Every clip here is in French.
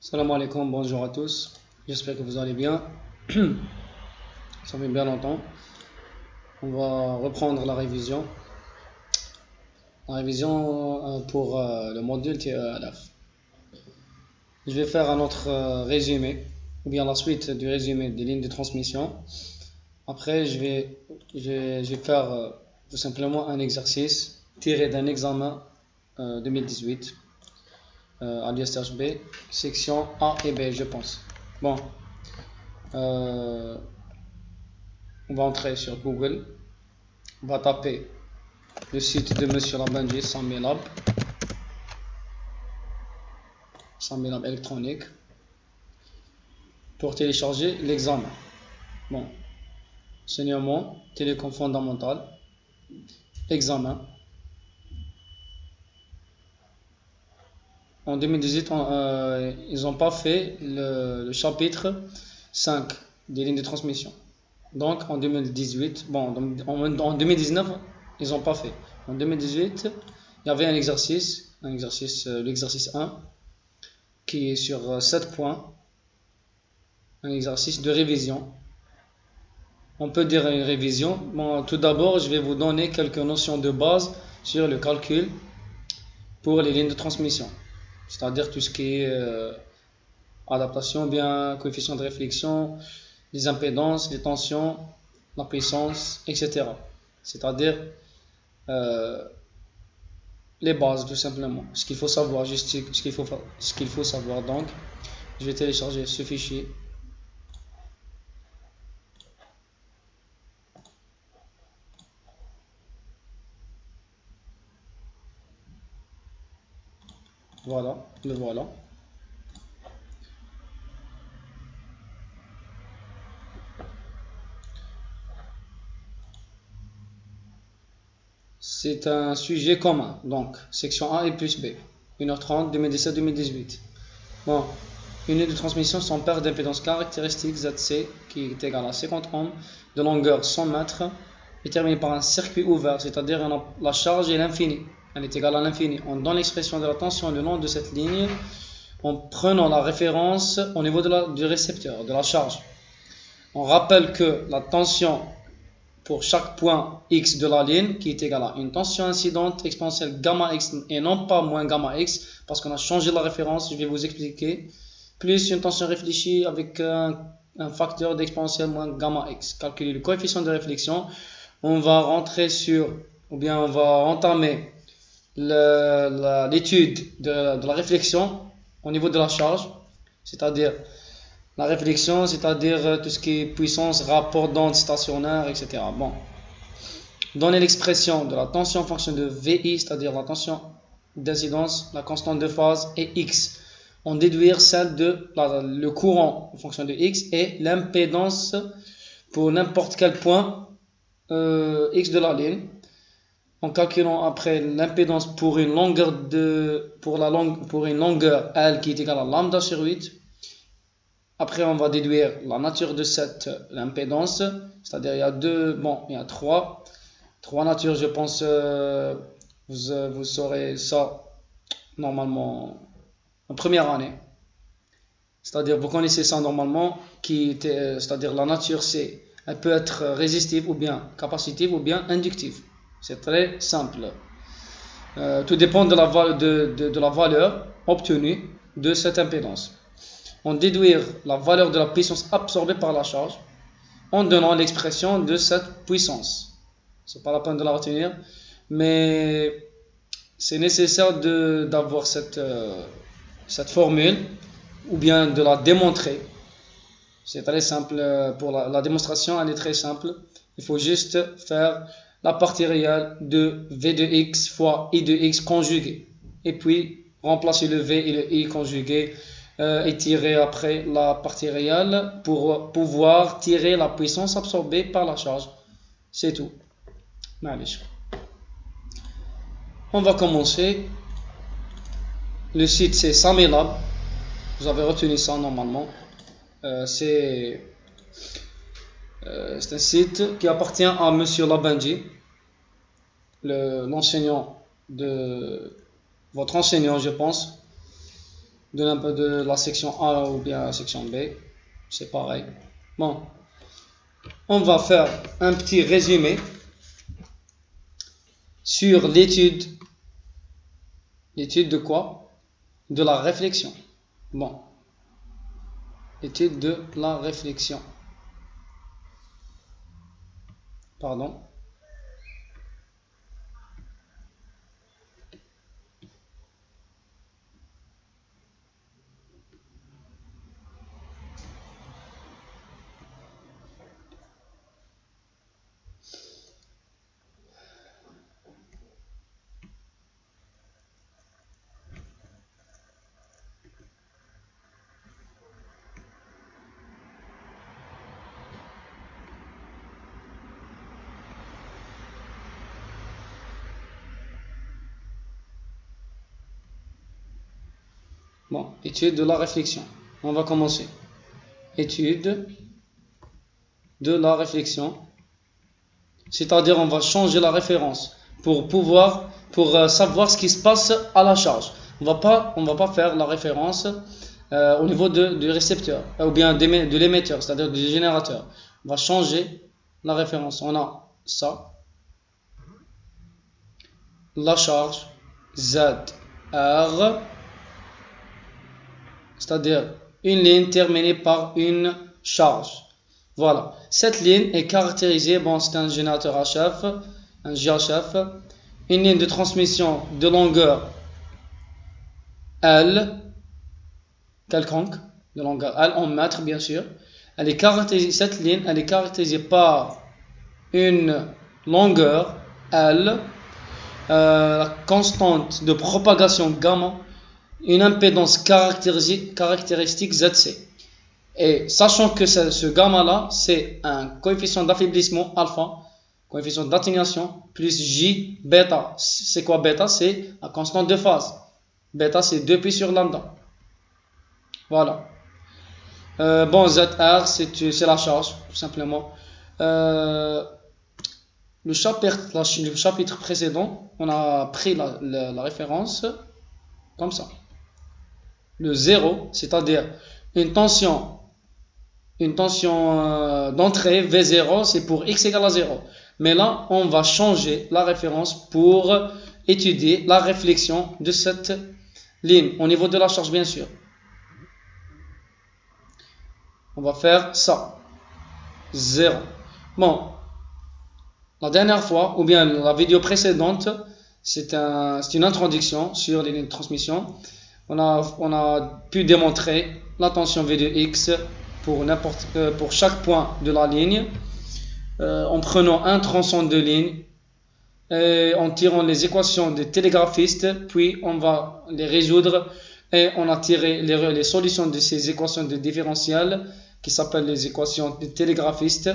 Salam alaikum, bonjour à tous. J'espère que vous allez bien. Ça fait bien longtemps. On va reprendre la révision. La révision pour le module TELF. Je vais faire un autre résumé, ou bien la suite du résumé des lignes de transmission. Après, je vais faire tout simplement un exercice tiré d'un examen 2018 à l'ISHB, section A et B, je pense. Bon. On va entrer sur Google, on va taper le site de Monsieur Labanji, Samilab électronique, pour télécharger l'examen. Bon, enseignement, télécom fondamental, examen. En 2018, ils n'ont pas fait le chapitre 5 des lignes de transmission. Donc en 2018, bon, en 2019, ils n'ont pas fait. En 2018, il y avait un exercice, l'exercice 1, qui est sur 7 points, un exercice de révision. On peut dire une révision. Bon, tout d'abord, je vais vous donner quelques notions de base sur le calcul pour les lignes de transmission, c'est-à-dire tout ce qui est adaptation, bien coefficient de réflexion, les impédances, les tensions, la puissance, etc. C'est-à-dire les bases, tout simplement. Ce qu'il faut savoir, juste ce qu'il faut savoir. Donc, je vais télécharger ce fichier. Voilà, le voilà. C'est un sujet commun, donc section A et plus B, 1h30, 2017-2018. Bon, unité de transmission sans perte d'impédance caractéristique ZC qui est égale à 50 ohms, de longueur 100 mètres, est terminée par un circuit ouvert, c'est-à-dire la charge est l'infini, elle est égale à l'infini. On donne l'expression de la tension le long de cette ligne en prenant la référence au niveau du récepteur, de la charge. On rappelle que la tension pour chaque point x de la ligne qui est égal à une tension incidente exponentielle gamma x et non pas moins gamma x parce qu'on a changé la référence, je vais vous expliquer, plus une tension réfléchie avec un facteur d'exponentielle moins gamma x. Calculer le coefficient de réflexion, on va rentrer sur, ou bien on va entamer l'étude de la réflexion au niveau de la charge, c'est-à-dire la réflexion, c'est-à-dire tout ce qui est puissance, rapport d'onde stationnaire, etc. Bon. Donner l'expression de la tension en fonction de VI, c'est-à-dire la tension d'incidence, la constante de phase et X. En déduire celle de le courant en fonction de X et l'impédance pour n'importe quel point X de la ligne. En calculant après l'impédance pour une longueur L qui est égale à lambda sur 8. Après, on va déduire la nature de cette impédance, c'est-à-dire il y a trois natures, je pense, vous saurez ça normalement en première année. C'est-à-dire, vous connaissez ça normalement, c'est-à-dire la nature, elle peut être résistive ou bien capacitive ou bien inductive. C'est très simple. Tout dépend de la valeur obtenue de cette impédance. On déduire la valeur de la puissance absorbée par la charge en donnant l'expression de cette puissance. C'est pas la peine de la retenir, mais c'est nécessaire d'avoir cette formule ou bien de la démontrer. C'est très simple, pour la démonstration elle est très simple. Il faut juste faire la partie réelle de V de x fois I de x conjugué et puis remplacer le V et le I conjugué et tirer après la partie réelle pour pouvoir tirer la puissance absorbée par la charge. C'est tout. On va commencer. Le site c'est Samilab. Vous avez retenu ça normalement. C'est un site qui appartient à Monsieur Labanji, l'enseignant de votre enseignant, je pense. de la section A ou bien la section B, c'est pareil. Bon, on va faire un petit résumé sur l'étude. L'étude de quoi? De la réflexion. Bon, l'étude de la réflexion. Pardon. Bon, étude de la réflexion. On va commencer. Étude de la réflexion. C'est-à-dire, on va changer la référence pour savoir ce qui se passe à la charge. On va pas faire la référence au niveau du récepteur ou bien de l'émetteur, c'est-à-dire du générateur. On va changer la référence. On a ça. La charge ZR, c'est-à-dire une ligne terminée par une charge. Voilà, cette ligne est caractérisée, bon, c'est un générateur HF, un GHF, une ligne de transmission de longueur L, quelconque, de longueur L en mètres bien sûr. Cette ligne, elle est caractérisée par une longueur L, la constante de propagation gamma, une impédance caractéristique ZC. Et sachant que ce gamma-là, c'est un coefficient d'affaiblissement alpha, coefficient d'atténuation, plus J bêta. C'est quoi bêta? C'est la constante de phase. Bêta, c'est 2π sur lambda. Voilà. Bon, ZR, c'est la charge, tout simplement. Le chapitre précédent, on a pris la référence comme ça. Le 0, c'est-à-dire une tension d'entrée V0, c'est pour x égale à 0. Mais là, on va changer la référence pour étudier la réflexion de cette ligne, au niveau de la charge bien sûr. On va faire ça. 0. Bon, la dernière fois, ou bien la vidéo précédente, c'est une introduction sur les lignes de transmission. On a pu démontrer la tension V de x pour chaque point de la ligne, en prenant un tronçon de ligne et en tirant les équations des télégraphistes, puis on va les résoudre et on a tiré les solutions de ces équations de différentiel qui s'appellent les équations des télégraphistes.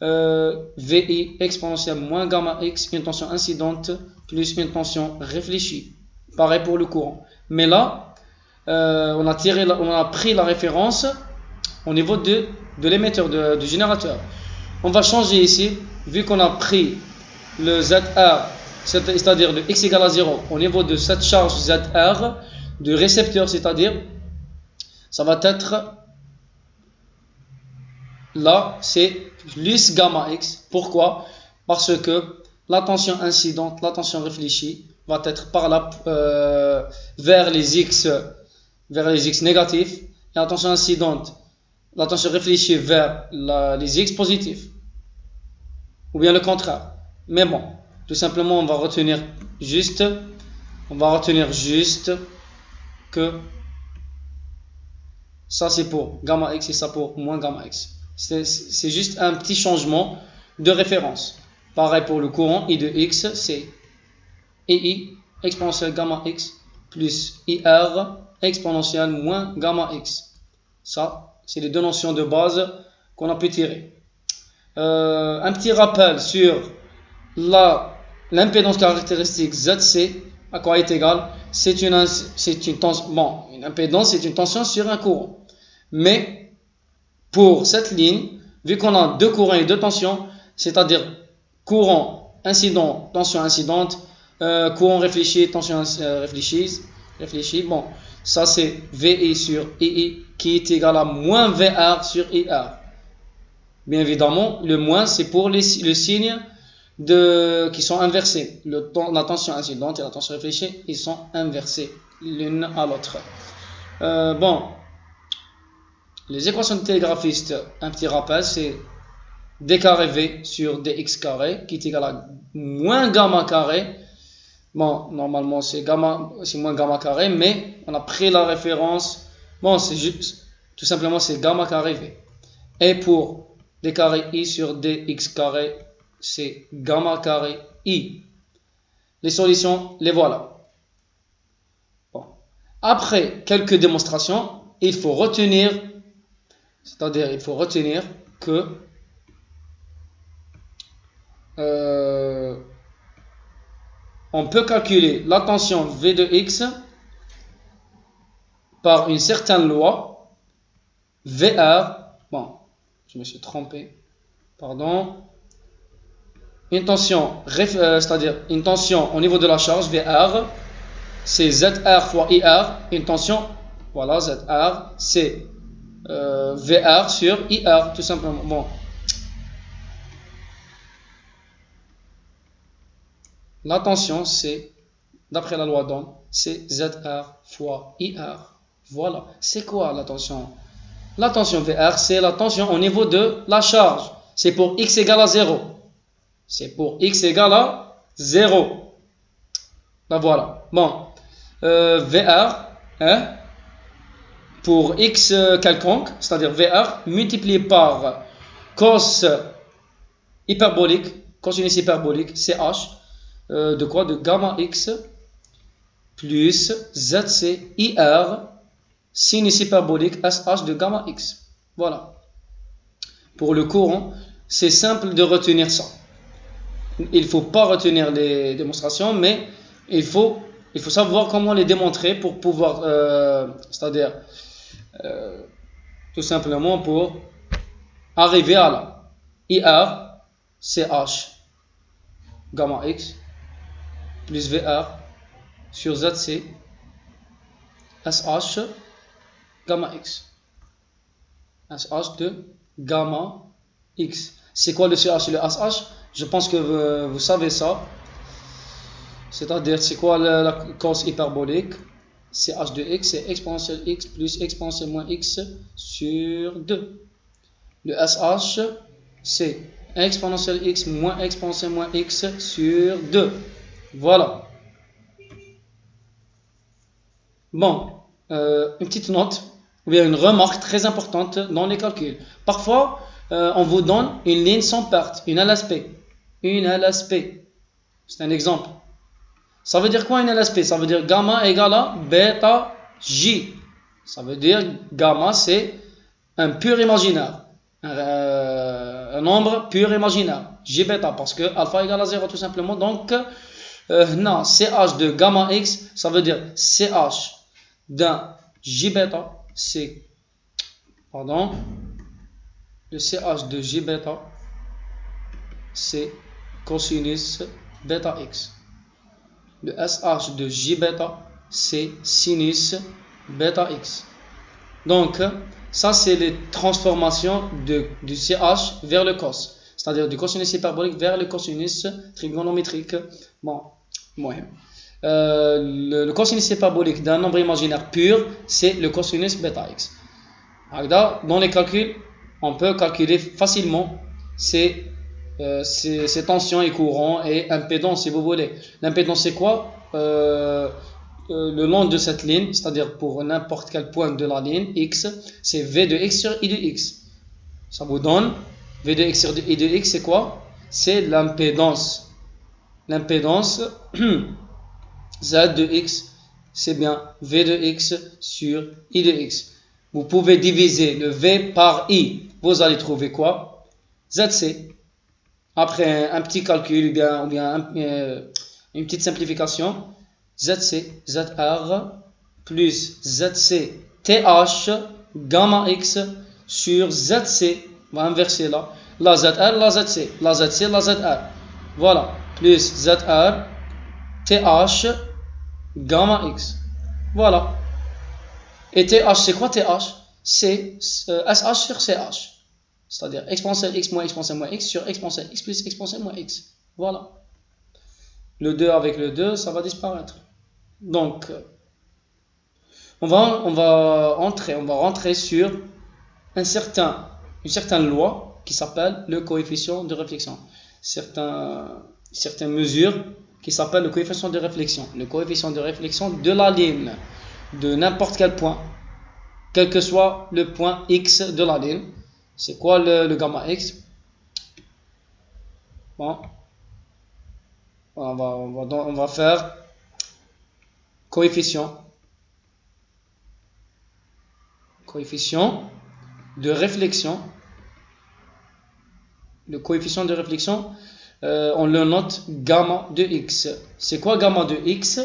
VI exponentielle moins gamma x, une tension incidente plus une tension réfléchie. Pareil pour le courant. Mais là, on a pris la référence au niveau de l'émetteur, du générateur. On va changer ici, vu qu'on a pris le ZR, c'est-à-dire le x égale à 0, au niveau de cette charge ZR, du récepteur, c'est-à-dire, ça va être, là, c'est plus gamma x. Pourquoi? Parce que la tension incidente, la tension réfléchie, va être par là, vers les x négatifs, et la tension incidente, la tension réfléchie vers les x positifs, ou bien le contraire. Mais bon, tout simplement, on va retenir juste que ça c'est pour gamma x et ça pour moins gamma x. C'est juste un petit changement de référence. Pareil pour le courant, I de x, c'est I exponentielle gamma x plus IR exponentielle moins gamma x. Ça, c'est les deux notions de base qu'on a pu tirer. Un petit rappel sur l'impédance caractéristique ZC, à quoi est égale? Une impédance, c'est une tension sur un courant. Mais pour cette ligne, vu qu'on a deux courants et deux tensions, c'est-à-dire courant incident, tension incidente, courant réfléchi, tension réfléchie, Réfléchis. Bon, ça c'est VI sur II qui est égal à moins VR sur IR. Bien évidemment, le moins c'est pour le signe qui sont inversés. La tension incidente et la tension réfléchie, ils sont inversés l'une à l'autre. Bon, les équations de télégraphiste, un petit rappel, c'est d carré V sur dx carré qui est égal à moins gamma carré. Bon, normalement c'est moins gamma carré, mais on a pris la référence. Bon, c'est juste, tout simplement c'est gamma carré V. Et pour d carré I sur dx carré, c'est gamma carré I. Les solutions, les voilà. Bon. Après quelques démonstrations, il faut retenir, c'est-à-dire il faut retenir que on peut calculer la tension V de X par une certaine loi VR. Bon, je me suis trompé. Pardon. Une tension, c'est-à-dire une tension au niveau de la charge VR, c'est ZR fois IR. Une tension, voilà, ZR, c'est VR sur IR, tout simplement. Bon. La tension, c'est, d'après la loi d'Ohm, c'est ZR fois IR. Voilà. C'est quoi la tension? La tension VR, c'est la tension au niveau de la charge. C'est pour X égale à 0. C'est pour X égale à 0. Ben voilà. Bon. VR, hein, pour X quelconque, c'est-à-dire VR, multiplié par cos hyperbolique, cosinus hyperbolique, CH, de quoi? De gamma X plus ZC IR sinus hyperbolique SH de gamma X. Voilà. Pour le courant, c'est simple de retenir ça. Il ne faut pas retenir les démonstrations, mais il faut savoir comment les démontrer pour pouvoir, c'est-à-dire tout simplement pour arriver à la IR CH gamma X plus VR sur ZC SH gamma X. SH de gamma X. C'est quoi le CH et le SH? Je pense que vous savez ça. C'est-à-dire, c'est quoi la cos hyperbolique? CH de X, c'est exponentielle X plus exponentielle moins X sur 2. Le SH, c'est exponentielle X moins exponentielle moins X sur 2. Voilà. Bon, une petite note, ou bien une remarque très importante dans les calculs. Parfois, on vous donne une ligne sans perte, une LSP. Une LSP. C'est un exemple. Ça veut dire quoi une LSP? Ça veut dire gamma égale à bêta J. Ça veut dire gamma, c'est un pur imaginaire. Un nombre pur imaginaire. J bêta, parce que alpha égale à 0 tout simplement. Donc, non, CH de gamma X, ça veut dire CH d'un J bêta, c'est, pardon, le CH de J bêta, c'est cosinus bêta X. Le SH de J bêta, c'est sinus bêta X. Donc, ça c'est les transformations du CH vers le cos. C'est-à-dire du cosinus hyperbolique vers le cosinus trigonométrique. Bon, moyen. Le cosinus hyperbolique d'un nombre imaginaire pur, c'est le cosinus bêta X. Dans les calculs, on peut calculer facilement ces tensions et courants et impédance si vous voulez. L'impédance c'est quoi? Le long de cette ligne, c'est-à-dire pour n'importe quel point de la ligne X, c'est V de X sur I de X. Ça vous donne V de X sur I de X, c'est quoi? C'est l'impédance. L'impédance Z de X, c'est bien V de X sur I de X. Vous pouvez diviser le V par I. Vous allez trouver quoi? ZC. Après un petit calcul ou bien une petite simplification, ZC, ZR plus ZC TH gamma X sur ZC, on va inverser là, la ZR, la ZC, la ZC, la ZR. Voilà, plus ZR TH gamma X. Voilà. Et TH, c'est quoi TH? C'est SH sur CH. C'est-à-dire exponentielle x moins exponentielle moins x sur exponentielle x plus exponentielle moins x. Voilà. Le 2 avec le 2, ça va disparaître. Donc, on va rentrer sur une certaine loi qui s'appelle le coefficient de réflexion. Certaines mesures qui s'appellent le coefficient de réflexion. Le coefficient de réflexion de la ligne, de n'importe quel point, quel que soit le point x de la ligne. C'est quoi le gamma x? Bon, on va faire coefficient de réflexion. Le coefficient de réflexion, on le note gamma de x. C'est quoi gamma de x?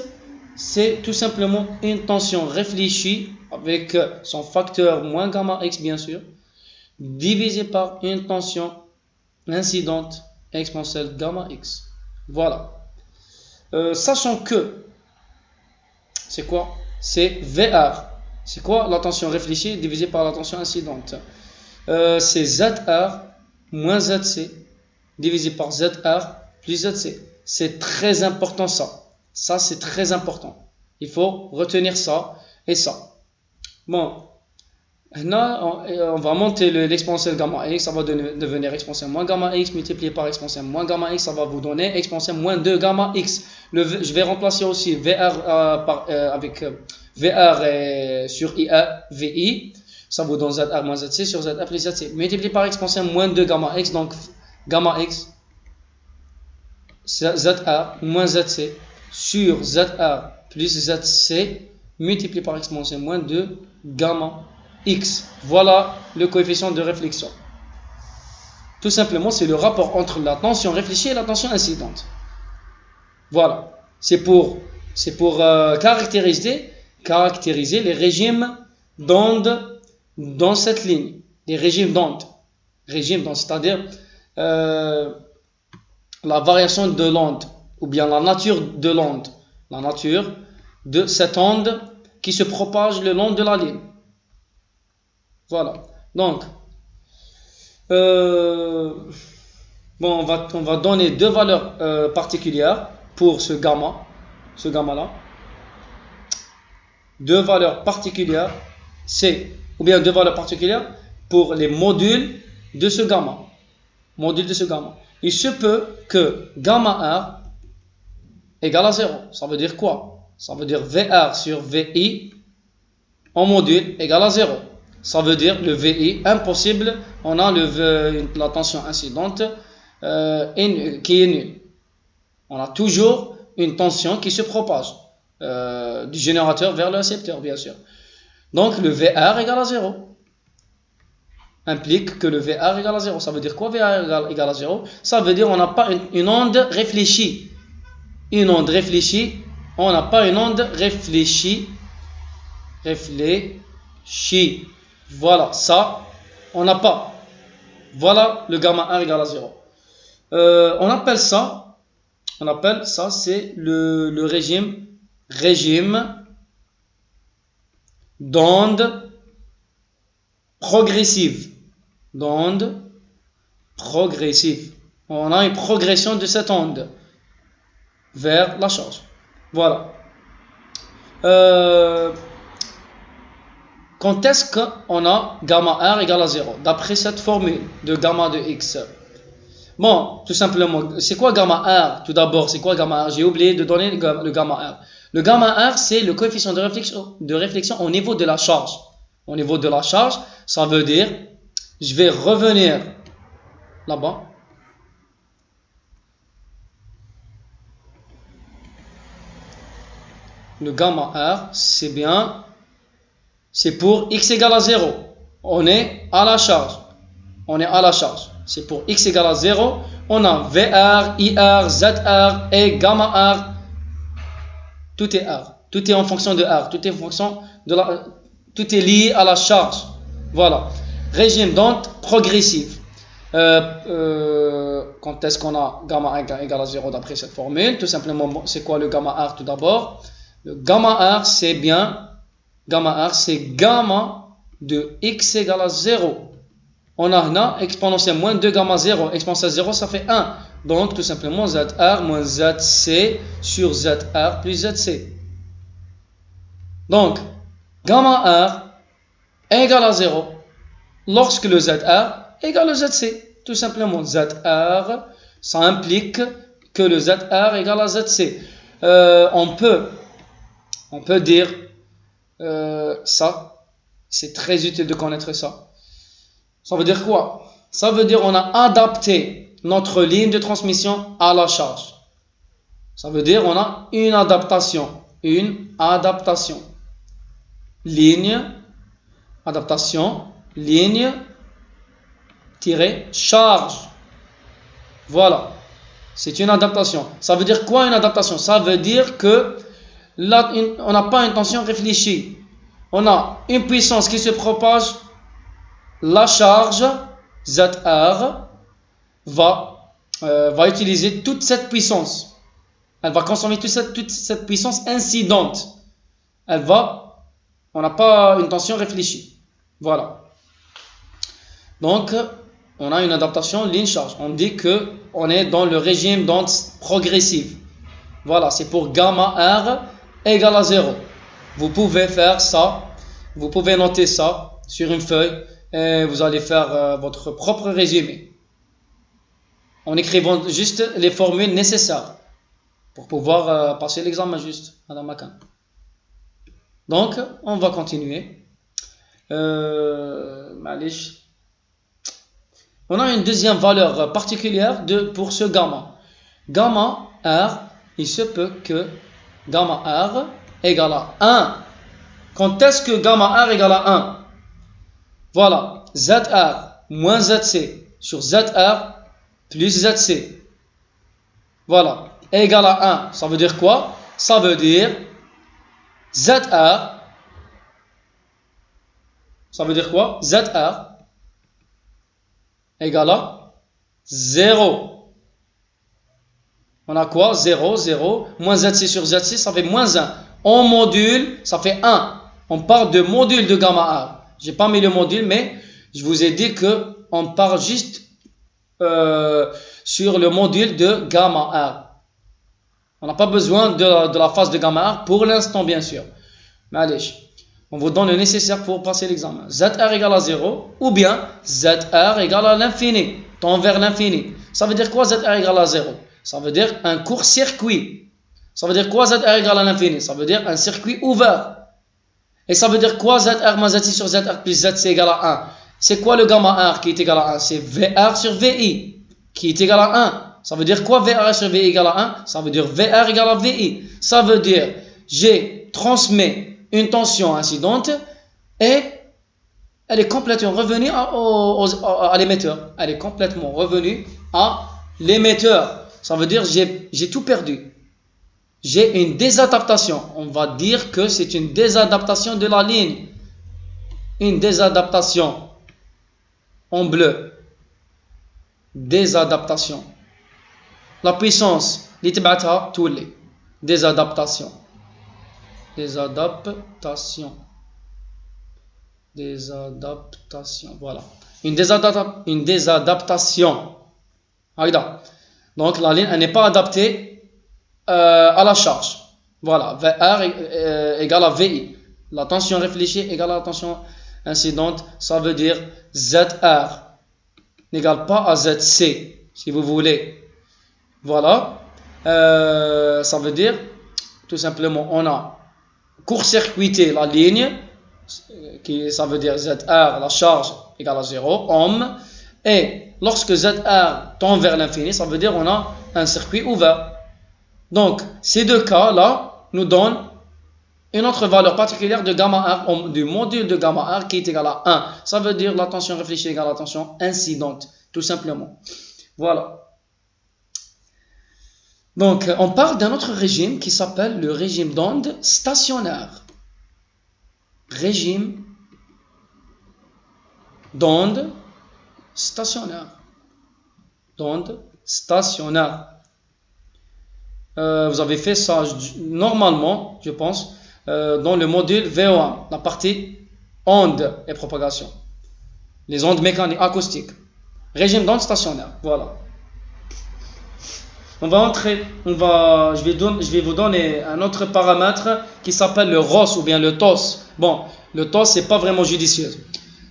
C'est tout simplement une tension réfléchie avec son facteur moins gamma x bien sûr, divisé par une tension incidente exponentielle gamma x. Voilà. Sachant que, c'est quoi? C'est VR. C'est quoi la tension réfléchie divisée par la tension incidente? C'est ZR moins ZC divisé par ZR plus ZC. C'est très important ça. Ça, c'est très important. Il faut retenir ça et ça. Bon, là, on va monter l'exponentielle gamma x, ça va devenir exponentielle moins gamma x multiplié par exponentielle moins gamma x, ça va vous donner exponentielle moins 2 gamma x. Je vais remplacer aussi VR avec VR sur IA, VI, ça vous donne ZR moins ZC sur ZR plus ZC. Multiplié par exponentielle moins 2 gamma x, donc gamma x, ZR moins ZC sur ZR plus ZC multiplié par exponentielle moins 2 gamma x. Voilà le coefficient de réflexion. Tout simplement, c'est le rapport entre la tension réfléchie et la tension incidente. Voilà. C'est pour caractériser les régimes d'onde dans cette ligne. Les régimes d'onde. C'est-à-dire la variation de l'onde, ou bien la nature de l'onde. La nature de cette onde qui se propage le long de la ligne. Voilà. Donc, bon, on va donner deux valeurs particulières pour ce gamma-là. Deux valeurs particulières, ou bien deux valeurs particulières pour les modules de ce gamma. Il se peut que gamma R égale à 0. Ça veut dire quoi? Ça veut dire VR sur VI en module égale à 0. Ça veut dire le VI impossible, on a la tension incidente qui est nulle. On a toujours une tension qui se propage du générateur vers le récepteur, bien sûr. Donc le VR égale à 0 implique que le VR égale à 0. Ça veut dire quoi VR égale à 0? Ça veut dire on n'a pas une onde réfléchie. On n'a pas une onde réfléchie. Voilà, ça, on n'a pas. Voilà le gamma 1 égale à 0. On appelle ça, c'est le régime d'onde progressive. On a une progression de cette onde vers la charge. Voilà. Quand est-ce qu'on a gamma R égale à 0? D'après cette formule de gamma de x. Bon, tout simplement, c'est quoi gamma R? Tout d'abord, c'est quoi gamma R? J'ai oublié de donner le gamma R. Le gamma R, c'est le coefficient de réflexion au niveau de la charge. Au niveau de la charge, ça veut dire, je vais revenir là-bas. Le gamma R, c'est pour x égale à 0. On est à la charge. C'est pour x égale à 0. On a VR, IR, ZR et gamma R. Tout est R. Tout est en fonction de R. Tout est lié à la charge. Voilà. Régime d'onde progressive. Quand est-ce qu'on a gamma R égale à 0 d'après cette formule? Tout simplement, c'est quoi le gamma R tout d'abord? Le gamma R, c'est bien, gamma R, c'est gamma de x égale à 0. On a là, exponentielle moins 2 gamma 0. Exponentielle 0, ça fait 1. Donc, tout simplement, ZR moins ZC sur ZR plus ZC. Donc, gamma R égale à 0 lorsque le ZR égale au ZC. Tout simplement, ZR, ça implique que le ZR égale à ZC. On peut dire ça, c'est très utile de connaître ça. Ça veut dire quoi? Ça veut dire on a adapté notre ligne de transmission à la charge. Ça veut dire on a une adaptation. Une adaptation. Ligne, adaptation, ligne, charge. Voilà. C'est une adaptation. Ça veut dire quoi une adaptation? Ça veut dire que là, on n'a pas une tension réfléchie. On a une puissance qui se propage. La charge ZR va utiliser toute cette puissance. Elle va consommer toute cette puissance incidente. On n'a pas une tension réfléchie. Voilà. Donc, on a une adaptation ligne-charge. On dit qu'on est dans le régime d'onde progressive. Voilà, c'est pour gamma R égale à 0. Vous pouvez faire ça. Vous pouvez noter ça sur une feuille. Et vous allez faire votre propre résumé en écrivant juste les formules nécessaires pour pouvoir passer l'examen juste, Madame Macan. Donc, on va continuer. On a une deuxième valeur particulière pour ce gamma. Gamma R, il se peut que gamma R égale à 1. Quand est-ce que gamma R égale à 1? Voilà, ZR moins ZC sur ZR plus ZC. Voilà, égale à 1. Ça veut dire quoi? Ça veut dire ZR. Ça veut dire quoi? ZR égale à 0. On a quoi? 0, 0. Moins ZC sur ZC, ça fait moins 1. En module, ça fait 1. On parle de module de gamma R. J'ai pas mis le module, mais je vous ai dit qu'on parle juste sur le module de gamma R. On n'a pas besoin de la phase de gamma R pour l'instant, bien sûr. Mais allez, on vous donne le nécessaire pour passer l'examen. ZR égale à 0 ou bien ZR égale à l'infini, tend vers l'infini. Ça veut dire quoi ZR égale à 0? Ça veut dire un court-circuit. Ça veut dire quoi ZR égale à l'infini? Ça veut dire un circuit ouvert. Et ça veut dire quoi ZR moins ZC sur ZR plus ZC égale à 1? C'est quoi le gamma R qui est égal à 1? C'est VR sur VI qui est égal à 1. Ça veut dire quoi VR sur VI égale à 1? Ça veut dire VR égale à VI. Ça veut dire j'ai transmis une tension incidente et elle est complètement revenue à l'émetteur. Elle est complètement revenue à l'émetteur. Ça veut dire j'ai tout perdu. J'ai une désadaptation. On va dire que c'est une désadaptation de la ligne. Une désadaptation. En bleu. Désadaptation. La puissance. L'itibata toulé. Désadaptation. Désadaptation. Désadaptation. Voilà. Une désadaptation. Donc la ligne elle n'est pas adaptée à la charge. Voilà, VR égale à VI. La tension réfléchie égale à la tension incidente. Ça veut dire ZR n'égale pas à ZC, si vous voulez. Voilà. Ça veut dire, tout simplement, on a court-circuité la ligne, ça veut dire ZR, la charge égale à 0, ohm. Et lorsque ZR tend vers l'infini, ça veut dire on a un circuit ouvert. Donc, ces deux cas-là nous donnent une autre valeur particulière de gamma R, du module de gamma R qui est égal à 1. Ça veut dire la tension réfléchie égale à la tension incidente, tout simplement. Voilà. Donc, on parle d'un autre régime qui s'appelle le régime d'onde stationnaire. Régime d'onde stationnaire. D'onde stationnaire. vous avez fait ça normalement, je pense, dans le module VO1, la partie ondes et propagation. Les ondes mécaniques, acoustiques. Régime d'ondes stationnaires, voilà. Je vais vous donner un autre paramètre qui s'appelle le ROS ou bien le TOS. Bon, le TOS, c'est pas vraiment judicieux.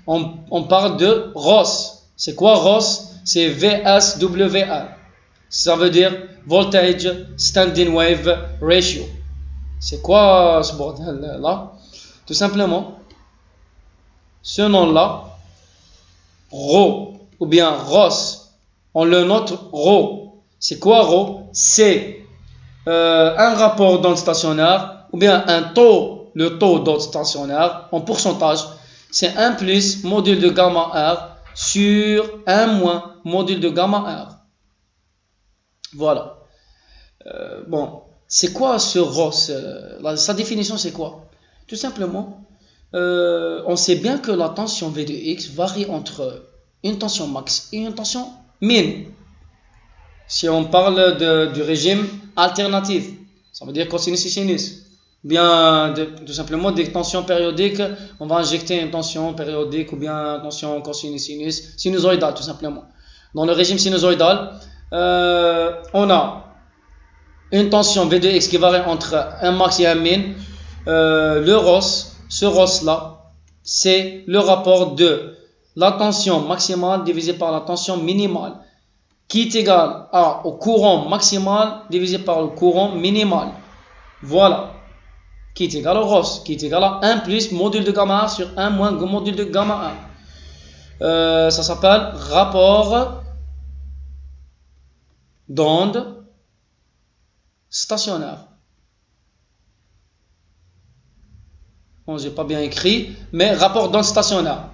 On parle de ROS. C'est quoi ROS? C'est VSWR. Ça veut dire Voltage Standing Wave Ratio. C'est quoi ce bordel-là? Tout simplement, ce nom-là, Rho ou bien ROS, on le note Rho. C'est quoi Rho? C'est un rapport d'onde stationnaire ou bien le taux d'onde stationnaire en pourcentage. C'est 1 plus module de gamma R sur 1 moins module de gamma R. Voilà. Bon, c'est quoi ce ROS? Sa définition, c'est quoi? Tout simplement, on sait bien que la tension V de X varie entre une tension max et une tension min. Si on parle du régime alternatif, ça veut dire cosinus et sinus. Bien, tout simplement des tensions périodiques, on va injecter une tension périodique ou bien une tension cosinus sinus, sinusoïdale tout simplement. Dans le régime sinusoïdal, on a une tension V de X qui varie entre un max et un min. Le ROS, ce ROS-là, c'est le rapport de la tension maximale divisée par la tension minimale, qui est égal au courant maximal divisé par le courant minimal. Voilà. Qui est égal au ROS, qui est égal à 1 plus module de gamma R sur 1 moins module de gamma R. Ça s'appelle rapport d'onde stationnaire. Bon, j'ai pas bien écrit, mais rapport d'onde stationnaire.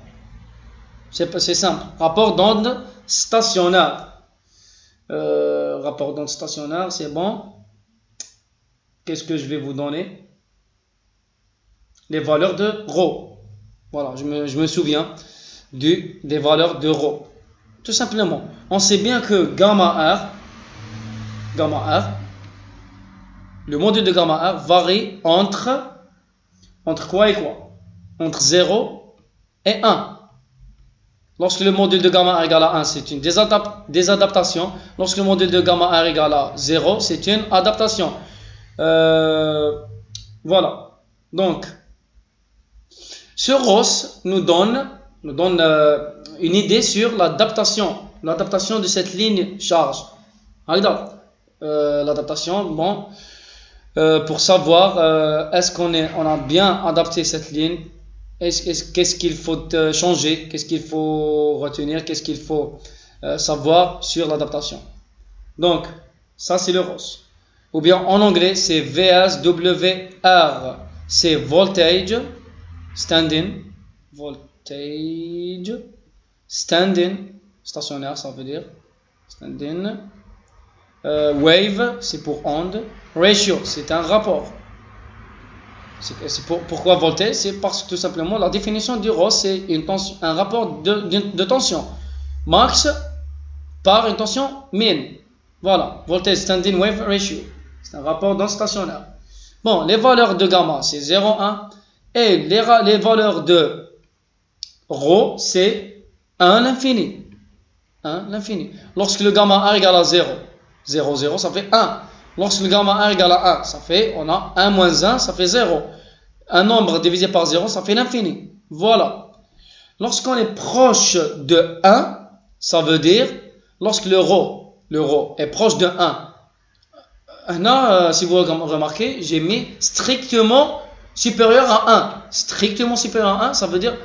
C'est simple. Rapport d'onde stationnaire. Rapport d'onde stationnaire, c'est bon. Qu'est-ce que je vais vous donner? Les valeurs de Rho. Voilà, je me souviens des valeurs de Rho. Tout simplement, on sait bien que gamma R, le module de gamma R varie entre quoi et quoi? Entre 0 et 1. Lorsque le module de gamma R égale à 1, c'est une désadaptation. Lorsque le module de gamma R égale à 0, c'est une adaptation. Voilà. Donc, ce ROS nous donne une idée sur l'adaptation de cette ligne charge. L'adaptation, bon, pour savoir est-ce qu'on a bien adapté cette ligne, qu'est-ce qu'il faut changer, qu'est-ce qu'il faut retenir, qu'est-ce qu'il faut savoir sur l'adaptation. Donc, ça c'est le ROS. Ou bien en anglais, c'est VSWR. C'est Voltage Standing. Voltage Standing. Stationnaire, ça veut dire. Standing. Wave, c'est pour onde. Ratio, c'est un rapport. Pourquoi voltage? C'est parce que tout simplement la définition du ROS, c'est un rapport de tension. Max par une tension min. Voilà, voltage standing wave ratio. C'est un rapport d'onde stationnaire. Bon, les valeurs de gamma, c'est 0, 1. Et les valeurs de Rho, c'est 1, l'infini. 1, l'infini. Lorsque le gamma R égale à 0, 0, 0, ça fait 1. Lorsque le gamma R égale à 1, on a 1 moins 1, ça fait 0. Un nombre divisé par 0, ça fait l'infini. Voilà. Lorsqu'on est proche de 1, ça veut dire, lorsque le Rho est proche de 1, là, si vous remarquez, j'ai mis strictement supérieur à 1. Strictement supérieur à 1, ça veut dire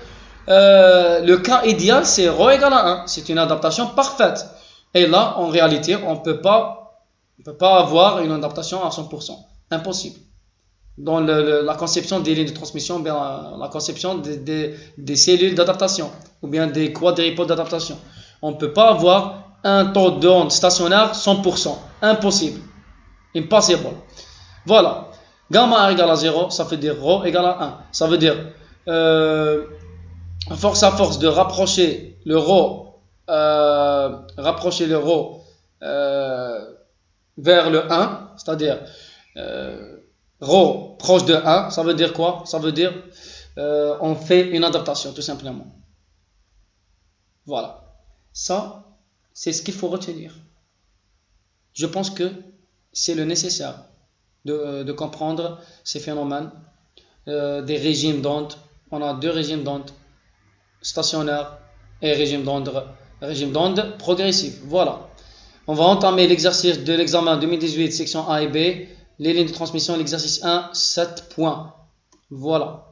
le cas idéal, c'est Rho égale à 1. C'est une adaptation parfaite. Et là, en réalité, on ne peut pas avoir une adaptation à 100%. Impossible. Dans la conception des lignes de transmission, bien la conception des cellules d'adaptation, ou bien des quadripodes d'adaptation. On ne peut pas avoir un taux d'onde stationnaire 100%. Impossible. Impossible. Voilà. Gamma R égale à 0, ça veut dire Rho égale à 1. Ça veut dire, force à force de rapprocher le Rho vers le 1, c'est-à-dire ρ proche de 1, ça veut dire quoi? Ça veut dire on fait une adaptation tout simplement. Voilà. Ça, c'est ce qu'il faut retenir. Je pense que c'est le nécessaire de comprendre ces phénomènes des régimes d'ondes. On a deux régimes d'ondes, stationnaires et régime d'onde progressif. Voilà. On va entamer l'exercice de l'examen 2018, section A et B. Les lignes de transmission, l'exercice 1, 7 points. Voilà.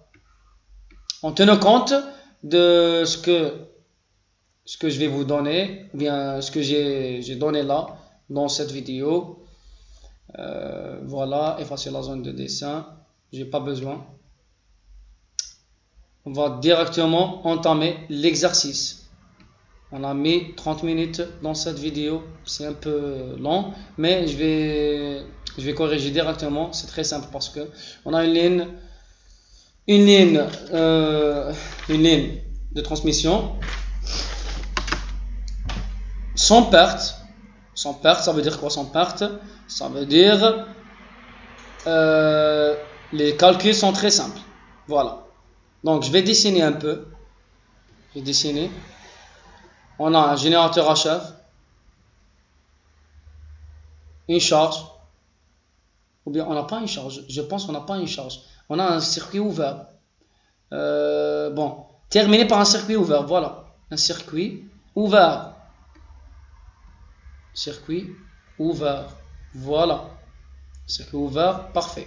En tenant compte de ce que je vais vous donner, ou bien ce que j'ai donné là, dans cette vidéo. Voilà, effacer la zone de dessin. J'ai pas besoin. On va directement entamer l'exercice. On a mis 30 minutes dans cette vidéo, c'est un peu long, mais je vais corriger directement, c'est très simple parce que on a une ligne de transmission sans perte. Sans perte, ça veut dire quoi sans perte? Ça veut dire les calculs sont très simples. Voilà. Donc je vais dessiner un peu. Je vais dessiner. On a un générateur HF, une charge, ou bien on n'a pas une charge. Je pense qu'on n'a pas une charge. On a un circuit ouvert. Bon, terminé par un circuit ouvert. Voilà, un circuit ouvert. Circuit ouvert. Voilà, circuit ouvert, parfait.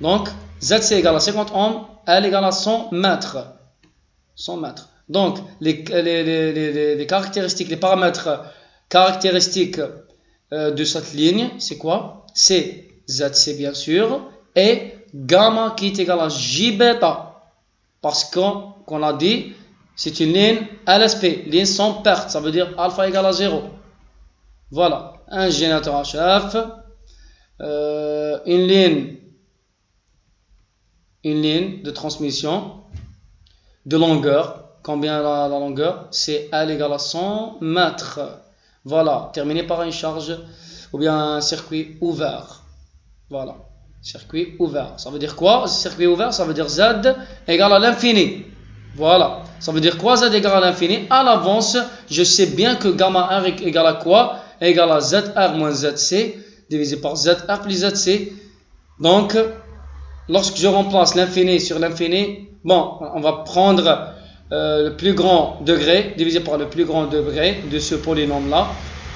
Donc, ZC égale à 50 ohms, L égale à 100 mètres. 100 mètres. Donc, les caractéristiques, les paramètres caractéristiques de cette ligne, c'est quoi? C'est ZC bien sûr, et gamma qui est égal à J bêta. Parce qu'on a dit, c'est une ligne LSP, ligne sans perte, ça veut dire alpha égale à 0. Voilà, un générateur HF, une ligne de transmission de longueur. Combien la longueur? C'est L égale à 100 mètres. Voilà, terminé par une charge ou bien un circuit ouvert. Voilà, circuit ouvert. Ça veut dire quoi? Circuit ouvert, ça veut dire Z égale à l'infini. Voilà, ça veut dire quoi Z égale à l'infini? À l'avance, je sais bien que gamma R égale à quoi? Égale à ZR moins ZC divisé par ZR plus ZC. Donc, lorsque je remplace l'infini sur l'infini, bon, on va prendre le plus grand degré divisé par le plus grand degré de ce polynôme-là,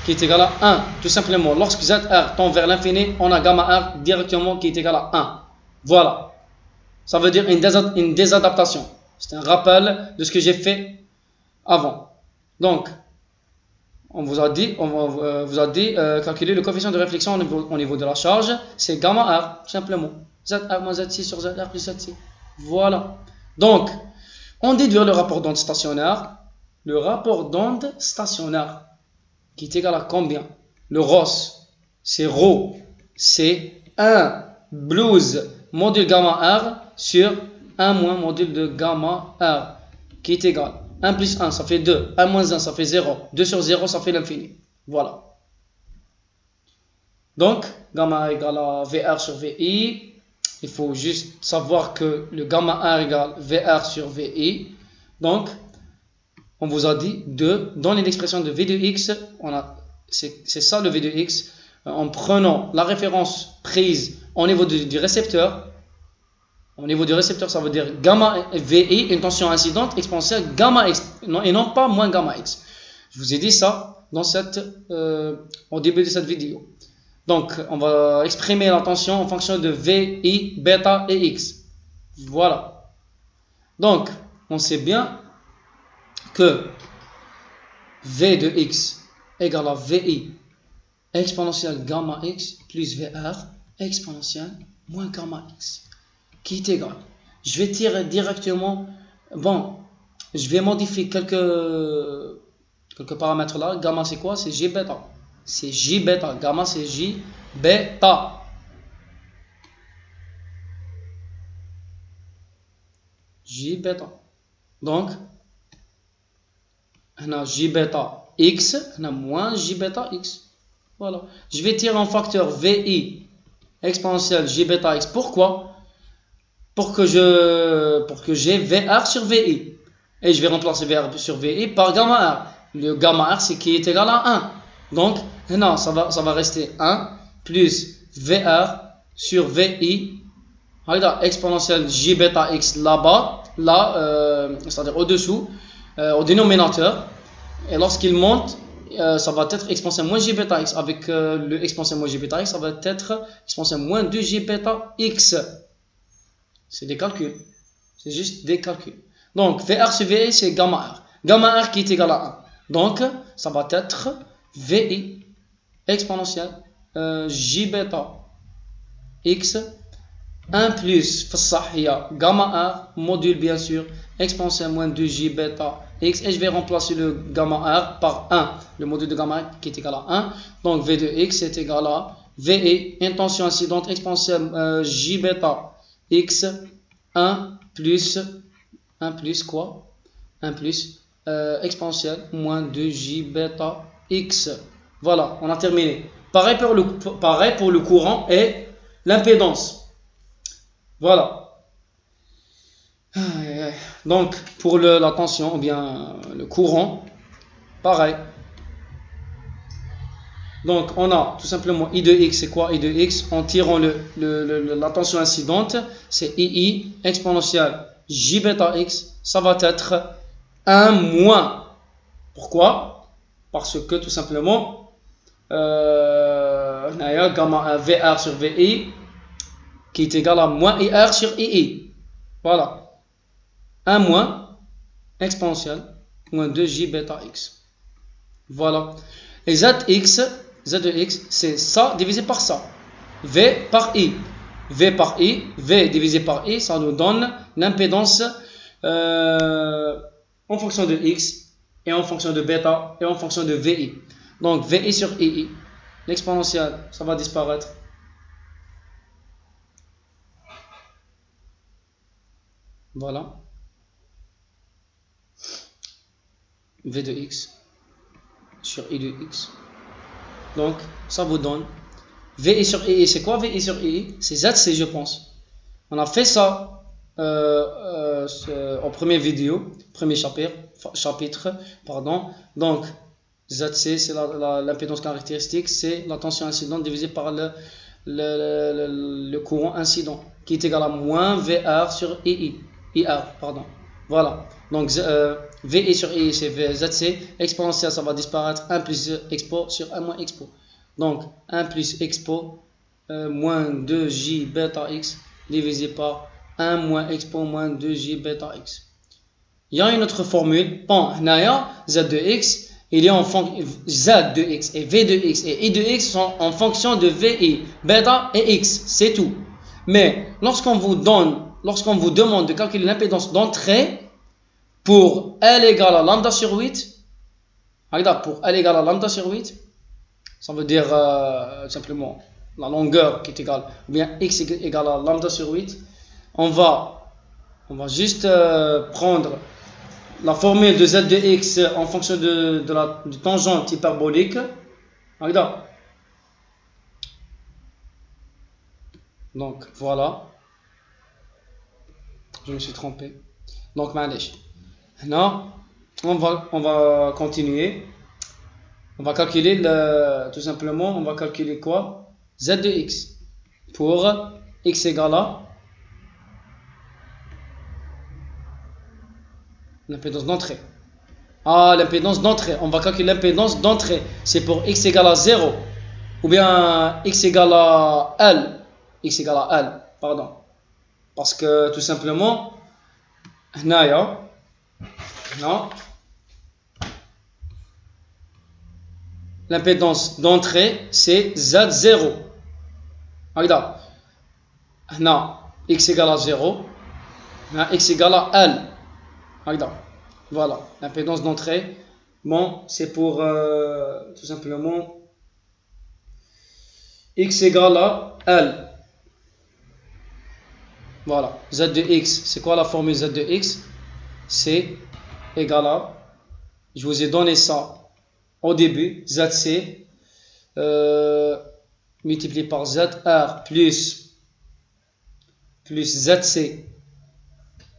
qui est égal à 1. Tout simplement, lorsque ZR tend vers l'infini, on a gamma R directement qui est égal à 1. Voilà. Ça veut dire une désadaptation. C'est un rappel de ce que j'ai fait avant. Donc, on vous a dit calculer le coefficient de réflexion au niveau de la charge, c'est gamma R, tout simplement. ZR moins ZC sur ZR plus ZC. Voilà. Donc, on déduit le rapport d'onde stationnaire. Le rapport d'onde stationnaire, qui est égal à combien? Le ROS, c'est ρ, c'est 1 blues module gamma R sur 1 moins module de gamma R, qui est égal 1 plus 1, ça fait 2. 1 moins 1, ça fait 0. 2 sur 0, ça fait l'infini. Voilà. Donc, gamma R égale à VR sur VI. Il faut juste savoir que le gamma R égale VR sur VI. Donc, on vous a dit dans l'expression de V de X, c'est ça le V de X, en prenant la référence prise au niveau du récepteur. Au niveau du récepteur, ça veut dire gamma VI, une tension incidente exponentielle gamma X, et non pas moins gamma X. Je vous ai dit ça au début de cette vidéo. Donc, on va exprimer la tension en fonction de VI, bêta et X. Voilà. Donc, on sait bien que V de X égale à VI exponentielle gamma X plus VR exponentielle moins gamma X, qui est égal. Je vais tirer directement. Bon, je vais modifier quelques paramètres là. Gamma, c'est quoi? C'est J bêta. C'est J bêta. Gamma, c'est J bêta. J bêta. Donc, on a J bêta X, on a moins J bêta X. Voilà. Je vais tirer en facteur VI exponentielle J bêta X. Pourquoi? Pour que j'ai VR sur VI. Et je vais remplacer VR sur VI par gamma R. Le gamma R, c'est qui est égal à 1. Donc, non, ça va rester 1 plus VR sur VI. Regarde, exponentielle J bêta X là-bas, c'est-à-dire au-dessous, au dénominateur. Et lorsqu'il monte, ça va être exponentielle moins J bêta X. Avec le exponentielle moins J bêta X, ça va être exponentielle moins 2 J bêta X. C'est des calculs. C'est juste des calculs. Donc, VR sur VI, c'est gamma R. Gamma R qui est égal à 1. Donc, ça va être VI exponentielle J bêta X 1 plus gamma R module bien sûr exponentielle moins 2J bêta X. Et je vais remplacer le gamma R par 1. Le module de gamma R qui est égal à 1. Donc, V de X est égal à VI intention incidente exponentielle J bêta X 1 plus quoi 1 plus exponentielle moins 2J bêta X. Voilà, on a terminé. Pareil pour le courant et l'impédance. Voilà. Donc, pour la tension, ou bien le courant, pareil. Donc, on a tout simplement I de X, c'est quoi I de X? En tirant la tension incidente, c'est II exponentielle J bêta X, ça va être 1 moins. Pourquoi? Parce que tout simplement, gamma VR sur VI qui est égal à moins IR sur II. Voilà. 1 moins exponentielle moins 2J bêta X. Voilà. Et Z de X, c'est ça divisé par ça. V par I. V par I, V divisé par I, ça nous donne l'impédance en fonction de X et en fonction de bêta et en fonction de VI. Donc VI sur II, l'exponentielle, ça va disparaître. Voilà. V de X sur I de X. Donc, ça vous donne VI sur II. C'est quoi VI sur II? C'est ZC, je pense. On a fait ça en première vidéo, premier chapitre, pardon. Donc, ZC, c'est l'impédance caractéristique, c'est la tension incidente divisée par le courant incident, qui est égal à moins VR sur IR, pardon. Voilà. Donc, VI sur I, c'est ZC. Exponentielle, ça va disparaître. 1 plus expo sur 1 moins expo. Donc, 1 plus expo moins 2J bêta X divisé par 1 moins expo moins 2J bêta X. Il y a une autre formule. Bon, Z de X, il est en fonction Z de X et V de X et I de X sont en fonction de VI, bêta et X. C'est tout. Mais lorsqu'on vous demande de calculer l'impédance d'entrée pour L égale à lambda sur 8, pour L égale à lambda sur 8, ça veut dire simplement la longueur qui est égale, ou bien X égale à lambda sur 8, on va juste prendre la formule de Z de X en fonction du tangente hyperbolique. Donc voilà, je me suis trompé. Donc maintenant, on va continuer. On va calculer tout simplement, on va calculer quoi? Z de X pour X égale à l'impédance d'entrée. L'impédance d'entrée. On va calculer l'impédance d'entrée. C'est pour X égale à 0. Ou bien X égale à L. X égale à L, pardon. Parce que tout simplement, non. L'impédance d'entrée, c'est Z0. Regarde. Non. X égale à 0. X égale à L. Regarde. Voilà. L'impédance d'entrée, bon, c'est pour tout simplement X égale à L. Voilà. Z de X. C'est quoi la formule Z de X? C'est égal à, je vous ai donné ça au début, ZC multiplié par ZR plus ZC,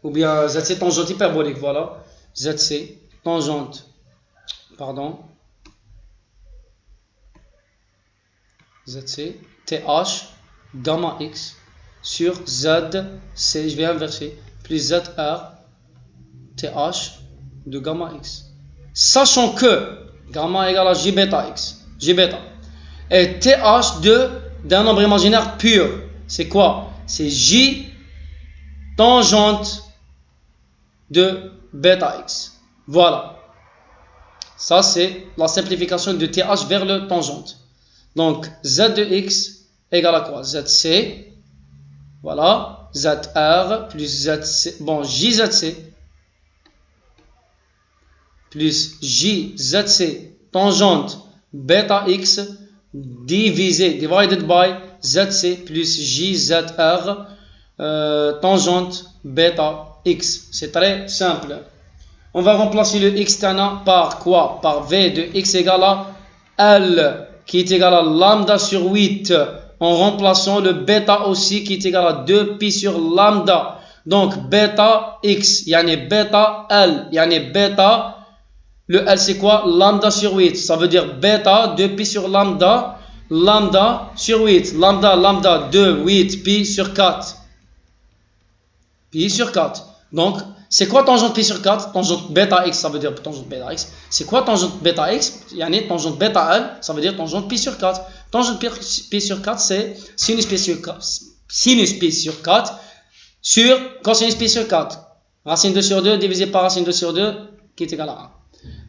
ou bien ZC tangente hyperbolique, voilà, ZC tangente, pardon, ZC, TH, gamma X, sur ZC, je vais inverser, plus ZR, TH, de gamma X. Sachant que gamma égale à J bêta X, J bêta, et TH d'un nombre imaginaire pur, c'est quoi? C'est J tangente de bêta X. Voilà. Ça, c'est la simplification de TH vers le tangente. Donc, Z de X égale à quoi? ZC. Voilà. ZR plus ZC. Bon, JZC plus JZC tangente bêta X divided by ZC plus JZR tangente bêta X. C'est très simple. On va remplacer le X tana par quoi? Par V de X égale à L, qui est égal à lambda sur 8, en remplaçant le bêta aussi, qui est égal à 2pi sur lambda. Donc, bêta X, yani bêta L, yani bêta, le L c'est quoi? Lambda sur 8, ça veut dire bêta, 2pi sur lambda, lambda sur 8, lambda, 2, 8, pi sur 4. Pi sur 4. Donc, c'est quoi tangente pi sur 4? Tangente bêta x, ça veut dire tangente bêta x. C'est quoi tangente bêta x? Yani tangente bêta L, ça veut dire tangente pi sur 4. Tangente pi sur 4, c'est sinus pi sur 4, sur cosinus pi sur 4. Racine 2 sur 2 divisé par racine 2 sur 2 qui est égal à 1.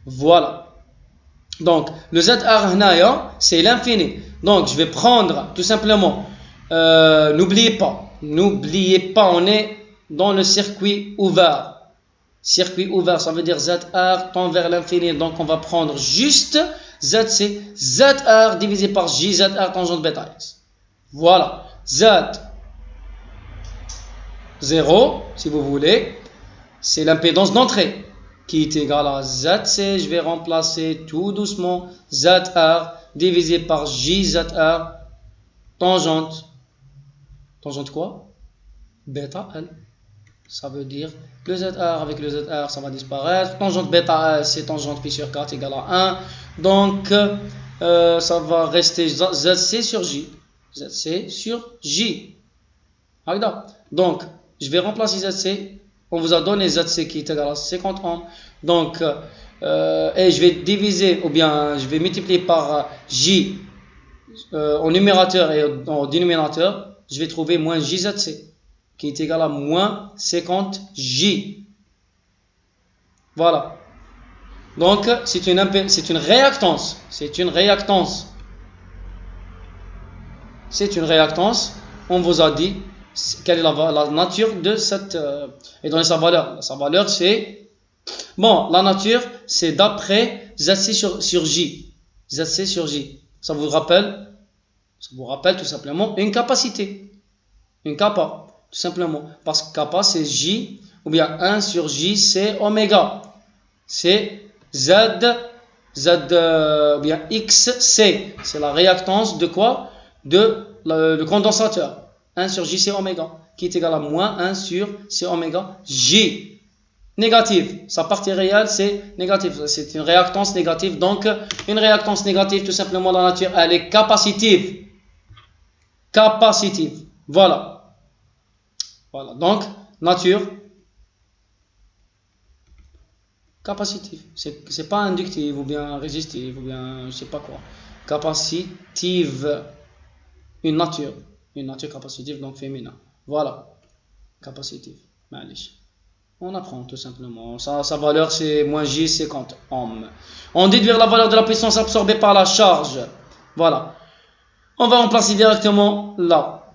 Voilà. Donc, le ZR, c'est l'infini. Donc, je vais prendre tout simplement, n'oubliez pas, on est dans le circuit ouvert. Circuit ouvert, ça veut dire ZR tend vers l'infini. Donc, on va prendre juste ZC, ZR divisé par JZR tangente bêta X. Voilà. Z 0, si vous voulez, c'est l'impédance d'entrée qui est égale à ZC. Je vais remplacer tout doucement ZR divisé par JZR tangente. Tangente quoi? Bêta L. Ça veut dire le ZR avec le ZR, ça va disparaître. Tangente bêta L, c'est tangente pi sur 4 égale à 1. Donc, ça va rester ZC sur J. ZC sur J. Donc, je vais remplacer ZC. On vous a donné ZC qui est égal à 50 ohms. Donc, et je vais diviser, ou bien je vais multiplier par J au numérateur et au dénominateur. Je vais trouver moins JZC, qui est égal à moins 50J. Voilà. Donc, c'est une réactance. C'est une réactance. C'est une réactance. On vous a dit quelle est la nature de cette... et donner sa valeur. Sa valeur, c'est... Bon, la nature, c'est d'après ZC sur J. ZC sur J. Ça vous rappelle tout simplement une capacité. Une kappa. Tout simplement. Parce que kappa, c'est J, ou bien 1 sur J, c'est oméga. C'est Z, ou bien XC. C'est la réactance de quoi? Le condensateur. 1 sur J, c'est oméga, qui est égal à moins 1 sur C oméga J. Négative. Sa partie réelle, c'est négative. C'est une réactance négative. Donc, une réactance négative, tout simplement, la nature, elle est capacitive. Capacitive. Voilà. Voilà. Donc, nature capacitive. C'est pas inductive ou bien résistive ou bien je sais pas quoi. Capacitive. Une nature capacitive, donc féminin. Voilà. Capacitive. Malish. On apprend tout simplement. Sa valeur, c'est moins J, 50 ohms. On déduire la valeur de la puissance absorbée par la charge. Voilà. On va remplacer directement là.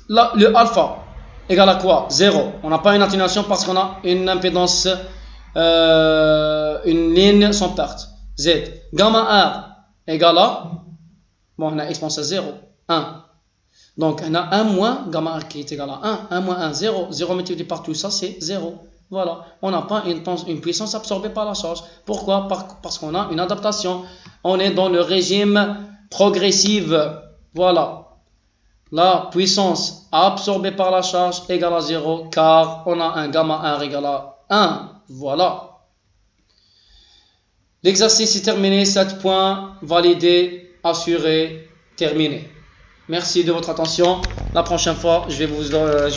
Là, le alpha égale à quoi? 0. On n'a pas une atténuation parce qu'on a une impédance, une ligne sans perte. Z. Gamma R égale à, bon, on a exponentielle 0, 1. Donc, on a 1 moins gamma R qui est égal à 1. 1 moins 1, 0. 0 multiplié par tout ça, c'est 0. Voilà. On n'a pas une puissance absorbée par la charge. Pourquoi? Parce qu'on a une adaptation. On est dans le régime progressive. Voilà. La puissance absorbée par la charge égale à 0 car on a un gamma 1 égale à 1. Voilà. L'exercice est terminé. 7 points. Validé, assuré, terminé. Merci de votre attention. La prochaine fois, je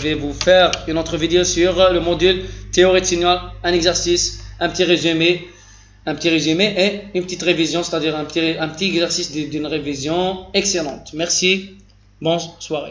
vais vous faire une autre vidéo sur le module théorie de signal, un exercice, un petit résumé et une petite révision, c'est-à-dire un petit exercice d'une révision excellente. Merci. Bonne soirée.